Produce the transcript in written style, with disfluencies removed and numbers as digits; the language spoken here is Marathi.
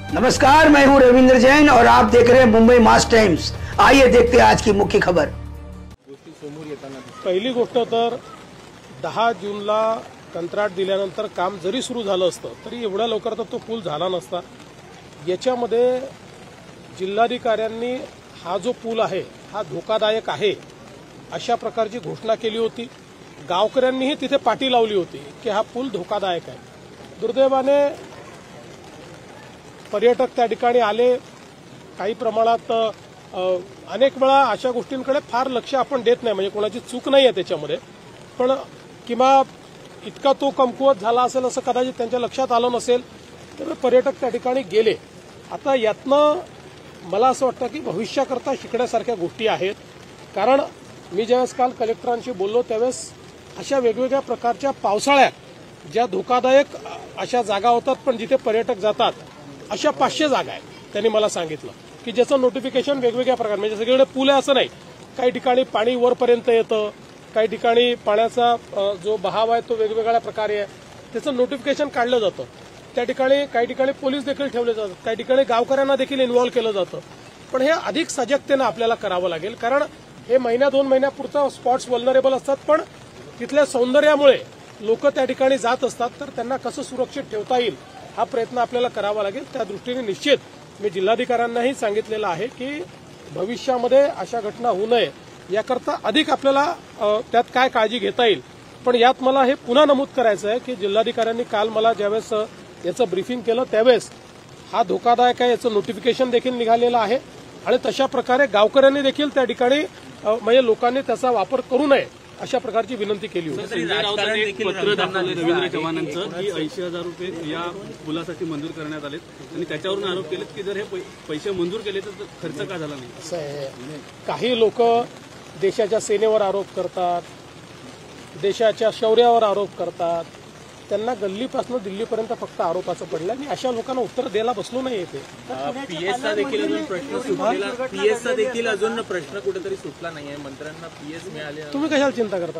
नमस्कार, मैं हूं रविंद्र जैन और आप देख रहे हैं मुंबई मास टाइम्स। आइए देखते हैं आज की मुख्य खबर। पहिली गोष्ट तर 10 जूनला कंत्राट दिल्यानंतर काम जरी सुरू झालं असतं तरी एवढ्या लवकर तर तो पूल झाला नसता। याच्यामध्ये जिल्हाधिकाऱ्यांनी हा जो पूल आहे हा धोकादायक आहे अशा प्रकारची घोषणा केली होती। गावकऱ्यांनीही तिथे पाटी लावली होती की हा पूल धोकादायक आहे। दुर्दैवाने पर्यटक त्या ठिकाणी आले, काही प्रमाणात अनेक वेळा अशा गोष्टींकडे फार लक्ष आपण देत नाही, म्हणजे कोणाची चूक नाही आहे त्याच्यामध्ये, पण किंवा इतका तो कमकुवत झाला असेल असं कदाचित त्यांच्या लक्षात आलं नसेल, तर पर्यटक त्या ठिकाणी गेले। आता यातनं मला असं वाटतं की भविष्याकरता शिकण्यासारख्या गोष्टी आहेत, कारण मी ज्यावेळेस काल कलेक्टरांशी बोललो त्यावेळेस अशा वेगवेगळ्या प्रकारच्या पावसाळ्यात ज्या धोकादायक अशा जागा होतात पण जिथे पर्यटक जातात अशा 500 जागा आहेत त्यांनी मला सांगितलं की ज्याचं नोटिफिकेशन वेगवेगळ्या प्रकारे, म्हणजे सगळीकडे पूल आहे असं नाही, काही ठिकाणी पाणी वरपर्यंत येतं, काही ठिकाणी पाण्याचा जो बहाव आहे तो वेगवेगळ्या प्रकारे आहे, त्याचं नोटिफिकेशन काढलं जातं। त्या ठिकाणी काही ठिकाणी पोलीस देखील ठेवले जातात, काही ठिकाणी गावकऱ्यांना देखील इन्व्हॉल्व केलं जातं। पण हे अधिक सजगतेनं आपल्याला करावं लागेल, कारण हे महिन्या 2 महिन्यापुरता स्पॉट्स वल्नरेबल असतात, पण तिथल्या सौंदर्यामुळे लोक त्या ठिकाणी जात असतात, तर त्यांना कसं सुरक्षित ठेवता येईल हा प्रयत्न आपल्याला करावा लागेल। त्या दृष्टीने निश्चित मी जिल्हाधिकाऱ्यांनाही सांगितलेलं आहे की भविष्यामध्ये अशा घटना होऊ नये याकरता अधिक आपल्याला त्यात काय काळजी घेता येईल। पण यात मला हे पुन्हा नमूद करायचं आहे की जिल्हाधिकाऱ्यांनी काल मला ज्यावेळेस याचं ब्रीफिंग केलं त्यावेळेस हा धोकादायक आहे याचं नोटिफिकेशन देखील निघालेलं आहे आणि तशा प्रकारे गावकऱ्यांनी देखील त्या ठिकाणी म्हणजे लोकांनी त्याचा वापर करू नये अशा प्रकारची विनंती केली होती। संजय राऊतांनी एक पत्र दाखवले रवींद्र चव्हाणांचं की 80,000 रुपये या पुलासाठी मंजूर करण्यात आले आणि त्याच्यावरून आरोप केलेत की जर हे पैसे मंजूर केले तर खर्च का झाला नाही। असं आहे, काही लोक देशाच्या सेनेवर आरोप करतात, देशाच्या शौर्यावर आरोप करतात, त्यांना गल्लीपासून दिल्लीपर्यंत फक्त आरोपाचं पडलं आणि अशा लोकांना उत्तर द्यायला बसलो नाही येते। पीएसचा देखील अजून प्रश्न कुठेतरी सुटला नाहीये, मंत्र्यांना पीएस मिळाले, तुम्ही कशाला चिंता करता?